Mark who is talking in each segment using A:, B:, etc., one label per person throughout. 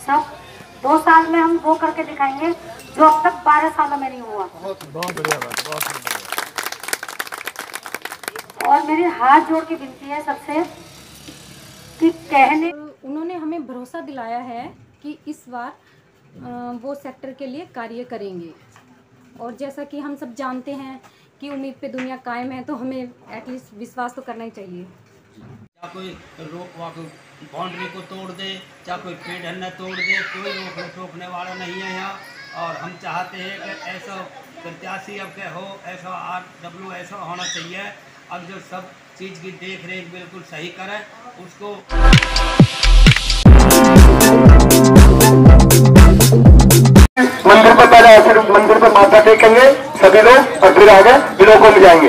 A: सब 2 साल में हम वो करके दिखाएंगे जो अब तक 12 सालों में नहीं हुआ।
B: बहुत बढ़िया बात, बहुत बढ़िया।
A: और मेरी हाथ जोड़ के विनती है सबसे कि कहने उन्होंने हमें भरोसा दिलाया है कि इस बार वो सेक्टर के लिए कार्य करेंगे। और जैसा कि हम सब जानते हैं कि उम्मीद पे दुनिया कायम है, तो हमें एटलीस्ट विश्वास तो करना ही चाहिए।
C: या कोई बाउंड्री को तोड़ दे, या कोई पेड़ न तोड़ दे, कोई रोकने वाला नहीं है यहाँ। और हम चाहते हैं कि ऐसा प्रत्याशी अब के हो, ऐसा RW ऐसा होना चाहिए। अब जो सब चीज़ की देख रेख बिल्कुल सही करे उसको।
D: मंदिर पे पहले ऐसे मंदिर पे माथा टेकेंगे सभी लोग और फिर आगे विलोकों में जाएंगे।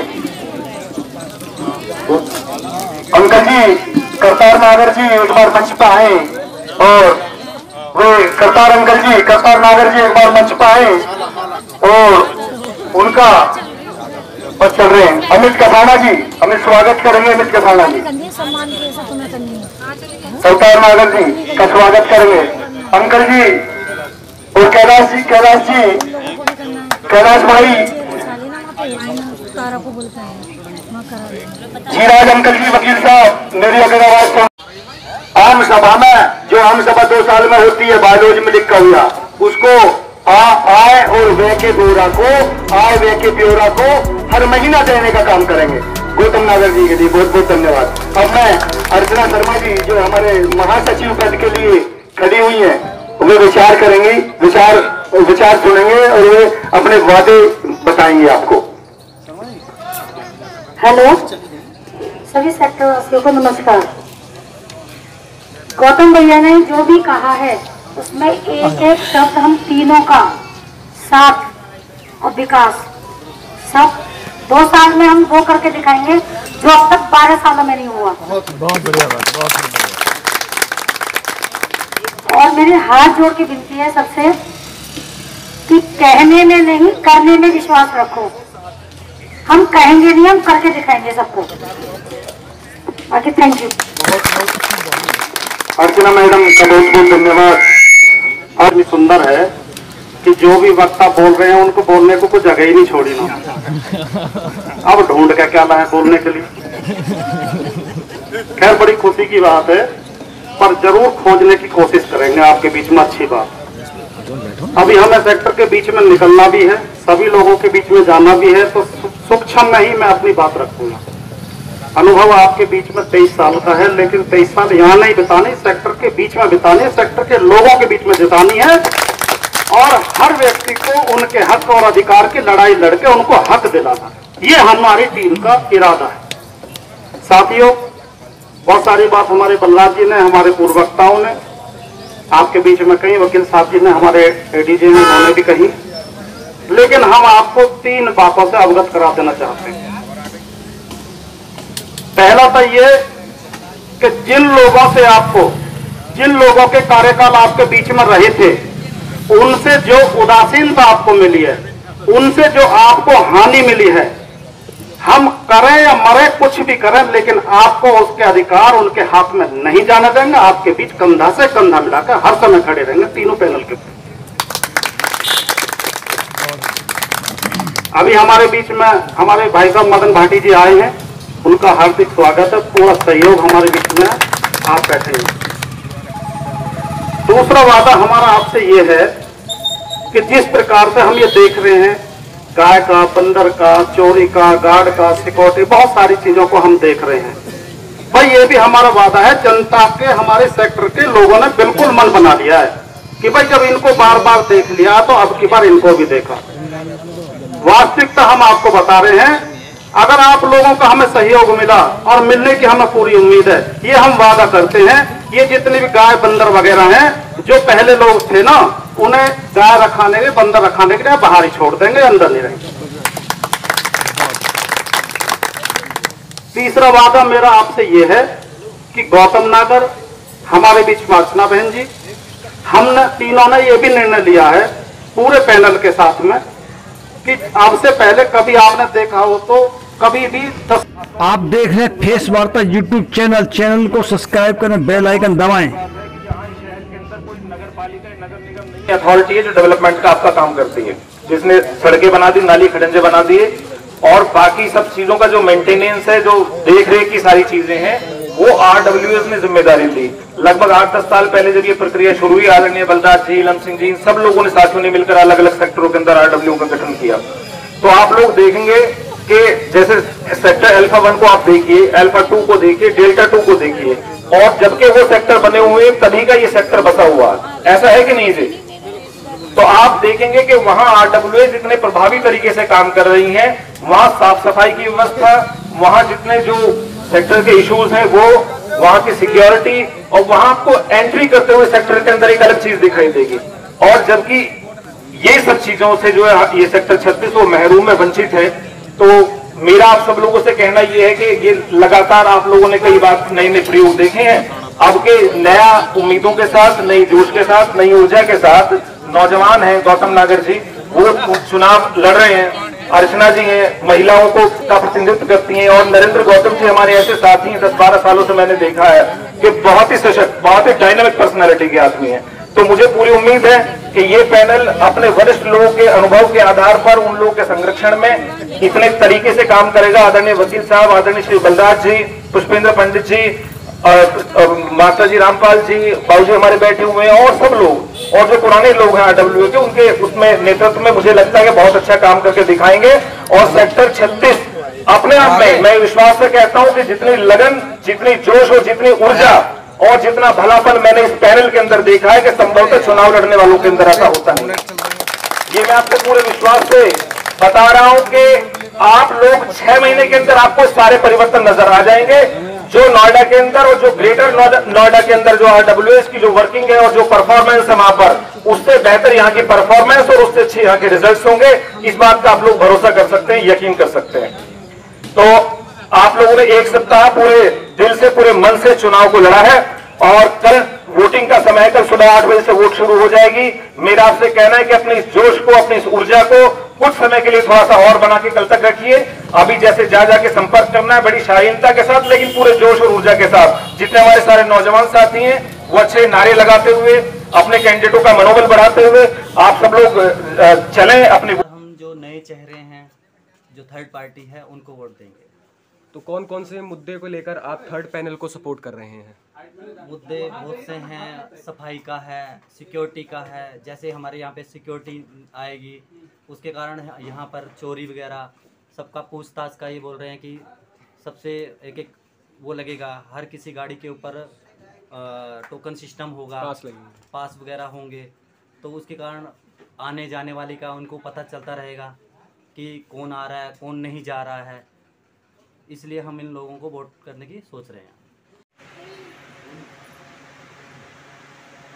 D: अंकल जी, करतार नागर जी एक बार मंच पे आए और वे करतार अंकल जी, करतार नागर जी एक बार मंच पे आए और उनका बस चल रहे हैं। अमित कसाना जी, अमित स्वागत करेंगे। अमित कसाना जी करतार नागर जी का स्वागत करेंगे। अंकल जी और कैलाश जी, कैलाश भाई जीराज अंकल जी, वकील साहब, मेरी अगर आवाज सुन। आम सभा में जो आम सभा 2 साल में होती है, बायोलॉजी में लिखा हुआ उसको आय और व्यय के ब्यौरा को, आय व्यय के ब्यौरा को हर महीना देने का काम करेंगे। गौतम नागर जी के लिए बहुत बहुत धन्यवाद। अब मैं अर्चना शर्मा जी जो हमारे महासचिव पद के लिए खड़ी हुई है, वे विचार करेंगी, विचार सुनेंगे और वे अपने वादे बताएंगे आपको।
A: हेलो सभी सेक्टर वासियों को नमस्कार। गौतम भैया ने जो भी कहा है उसमें एक एक शब्द हम तीनों का साथ और विकास सब 2 साल में हम वो करके दिखाएंगे जो अब तक 12 सालों में नहीं हुआ।
B: बहुत बढ़िया बात, बहुत बढ़िया।
A: और मेरी हाथ जोड़ के विनती है सबसे कि कहने में नहीं करने में विश्वास रखो। हम कहेंगे नहीं, हम करके दिखाएंगे सबको। बाकी थैंक यू।
D: अर्चना मैडम का बहुत बहुत धन्यवाद। और भी सुंदर है कि जो भी वक्ता बोल रहे हैं उनको बोलने को कुछ जगह ही नहीं छोड़ी ना। अब ढूंढ के क्या लाए बोलने के लिए। खैर बड़ी खुशी की बात है, पर जरूर खोजने की कोशिश करेंगे आपके बीच में अच्छी बात। अभी हमें सेक्टर के बीच में निकलना भी है, सभी लोगों के बीच में जाना भी है, तो सूक्ष्म में ही मैं अपनी बात रखूंगा। अनुभव आपके बीच में 23 साल का है, लेकिन 23 साल यहाँ नहीं बितानी, सेक्टर के बीच में बितानी, सेक्टर के लोगों के बीच में जितानी है और हर व्यक्ति को उनके हक और अधिकार की लड़ाई लड़के उनको हक दिलाना। ये हमारी टीम का इरादा है। साथियों, बहुत सारी बात हमारे बल्लाल जी ने, हमारे पूर्व वक्ताओं ने आपके बीच में कही, वकील साहब जी ने, हमारे एडीजी ने, उन्होंने भी कही, लेकिन हम आपको 3 बातों से अवगत करा देना चाहते हैं। पहला तो ये कि जिन लोगों के कार्यकाल आपके बीच में रहे थे, उनसे जो उदासीनता आपको मिली है, उनसे जो आपको हानि मिली है, हम करें या मरे कुछ भी करें, लेकिन आपको उसके अधिकार उनके हाथ में नहीं जाने देंगे। आपके बीच कंधा से कंधा मिलाकर हर समय खड़े रहेंगे तीनों पैनल के। अभी हमारे बीच में हमारे भाई साहब मदन भाटी जी आए हैं, उनका हार्दिक स्वागत है, पूरा सहयोग हमारे बीच में। आप बैठे हैं। दूसरा वादा हमारा आपसे ये है कि जिस प्रकार से हम ये देख रहे हैं, गाय का, बंदर का, चोरी का, गार्ड का, सिक्योरिटी, बहुत सारी चीजों को हम देख रहे हैं भाई, ये भी हमारा वादा है। जनता के, हमारे सेक्टर के लोगों ने बिल्कुल मन बना लिया है कि भाई जब इनको बार बार देख लिया तो अब की बार इनको भी देखा। वास्तविकता हम आपको बता रहे हैं। अगर आप लोगों का हमें सहयोग मिला और मिलने की हमें पूरी उम्मीद है, ये हम वादा करते हैं, ये जितने भी गाय बंदर वगैरह हैं, जो पहले लोग थे ना, उन्हें गाय रखाने के, बंदर रखाने के लिए बाहर ही छोड़ देंगे, अंदर नहीं रहेंगे। तीसरा वादा मेरा आपसे ये है कि गौतम नागर, हमारे बीच में अर्चना बहन जी, हमने तीनों ने ये भी निर्णय लिया है पूरे पैनल के साथ में कि अब से पहले कभी आपने देखा हो तो कभी भी
E: आप देख रहे हैं फेस वार्ता यूट्यूब चैनल को सब्सक्राइब करें, बेल आइकन दबाएं।
F: नगर पालिका नगर निगम नहीं अथॉरिटी है जो डेवलपमेंट का आपका काम करती है, जिसने सड़कें बना दी, नाली खड़ंजे बना दिए और बाकी सब चीजों का जो मेंटेनेंस है, जो देख रेख की सारी चीजें हैं, वो RWS ने जिम्मेदारी ली। लगभग 8-10 साल पहले जब ये प्रक्रिया शुरू हुई, आदरणीय बलराज जी, लम सिंह जी, सब लोगों ने, साथियों ने मिलकर अलग अलग सेक्टरों के अंदर RW का गठन किया। तो आप लोग देखेंगे कि जैसे सेक्टर अल्फा 1 को आप देखिए, अल्फा 2 को देखिए, डेल्टा 2 को देखिए, और जबकि वो सेक्टर बने हुए तभी का ये सेक्टर बसा हुआ, ऐसा है कि नहीं जी? तो आप देखेंगे कि वहां RWS जितने प्रभावी तरीके से काम कर रही हैं, वहां साफ सफाई की व्यवस्था, वहां जितने जो सेक्टर के इश्यूज हैं वो, वहां की सिक्योरिटी, और वहां आपको एंट्री करते हुए सेक्टर के अंदर एक अलग चीज दिखाई देगी। और जबकि ये सब चीजों से जो है ये सेक्टर 36 वो महरूम में वंचित है। तो मेरा आप सब लोगों से कहना ये है कि ये लगातार आप लोगों ने कई बार नए नए प्रयोग देखे हैं, अब के नया उम्मीदों के साथ, नई जोश के साथ, नई ऊर्जा के साथ नौजवान हैं, गौतम नागर जी वो चुनाव लड़ रहे हैं, अर्चना जी हैं, महिलाओं को का प्रतिनिधित्व करती हैं, और नरेंद्र गौतम जी हमारे ऐसे साथी हैं, 10-12 सालों से मैंने देखा है कि बहुत ही सशक्त, बहुत ही डायनामिक पर्सनैलिटी के आदमी हैं। तो मुझे पूरी उम्मीद है कि ये पैनल अपने वरिष्ठ लोगों के अनुभव के आधार पर उन लोगों के संरक्षण में इतने तरीके से काम करेगा। आदरणीय वकील साहब, आदरणीय श्री बलराज जी, पुष्पेंद्र पंडित जी, मास्टर जी रामपाल जी, बाबूजी हमारे बैठे हुए हैं, और सब लोग, और जो पुराने लोग हैं RWS के, उनके उसमें नेतृत्व में मुझे लगता है कि बहुत अच्छा काम करके दिखाएंगे। और सेक्टर 36 अपने आप में मैं विश्वास से कहता हूं कि जितनी लगन, जितनी जोश और जितनी ऊर्जा और जितना भलापन मैंने इस पैनल के अंदर देखा है कि संभवतः चुनाव लड़ने वालों के अंदर ऐसा होता नहीं। ये मैं आपको पूरे विश्वास से बता रहा हूं कि आप लोग 6 महीने के अंदर आपको सारे परिवर्तन नजर आ जाएंगे। जो नोएडा के अंदर और जो ग्रेटर नोएडा के अंदर जो RWS की जो वर्किंग है और जो परफॉर्मेंस है वहां पर, उससे बेहतर यहाँ की परफॉर्मेंस और उससे अच्छे यहाँ के रिजल्ट्स होंगे। इस बात का आप लोग भरोसा कर सकते हैं, यकीन कर सकते हैं। तो आप लोगों ने 1 सप्ताह पूरे दिल से, पूरे मन से चुनाव को लड़ा है, और कल वोटिंग का समय है, कल सुबह 8 बजे से वोट शुरू हो जाएगी। मेरा आपसे कहना है कि अपने इस जोश को, अपनी इस ऊर्जा को कुछ समय के लिए थोड़ा सा और बना के कल तक रखिए। अभी जैसे जा जाके संपर्क करना है बड़ी शालीनता के साथ, लेकिन पूरे जोश और ऊर्जा के साथ। जितने हमारे सारे नौजवान साथी हैं वो अच्छे नारे लगाते हुए, अपने कैंडिडेटों का मनोबल बढ़ाते हुए आप सब लोग चलें अपने।
G: हम जो नए चेहरे हैं, जो थर्ड पार्टी है, उनको वोट देंगे।
H: तो कौन कौन से मुद्दे को लेकर आप थर्ड पैनल को सपोर्ट कर रहे हैं?
G: मुद्दे बहुत से हैं, सफाई का है, सिक्योरिटी का है। जैसे हमारे यहाँ पे सिक्योरिटी आएगी, उसके कारण यहाँ पर चोरी वगैरह सबका पूछताछ का ये बोल रहे हैं कि सबसे एक वो लगेगा, हर किसी गाड़ी के ऊपर टोकन सिस्टम होगा, पास वगैरह होंगे, तो उसके कारण आने जाने वाले का उनको पता चलता रहेगा कि कौन आ रहा है, कौन नहीं जा रहा है। इसलिए हम इन लोगों को वोट करने की सोच रहे हैं।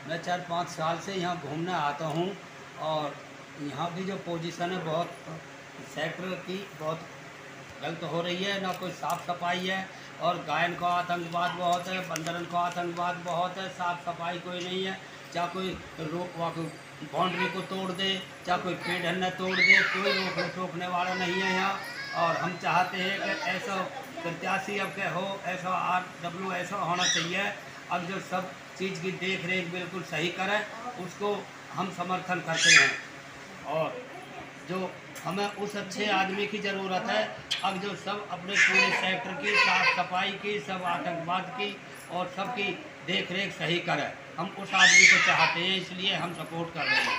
C: मैं 4-5 साल से यहाँ घूमने आता हूँ, और यहाँ की जो पोजीशन है बहुत सेक्टर की बहुत गलत हो रही है। ना कोई साफ़ सफाई है, और गायन का आतंकवाद बहुत है, बंदरन का आतंकवाद बहुत है, साफ़ सफाई कोई नहीं है। चाहे कोई बाउंड्री को तोड़ दे, चाहे कोई पेड़ हन्ना तोड़ दे, कोई रोकने वाला नहीं है यहाँ। और हम चाहते हैं कि ऐसा प्रत्याशी अब के हो, ऐसा RW ऐसा होना चाहिए। अब जो सब चीज़ की देख रेख बिल्कुल सही करे, उसको हम समर्थन करते हैं। और जो हमें उस अच्छे आदमी की ज़रूरत है, अब जो सब अपने पूरे सेक्टर की साफ सफाई की, सब आतंकवाद की और सबकी देख रेख सही करे, हम उस आदमी को चाहते हैं, इसलिए हम सपोर्ट कर रहे हैं।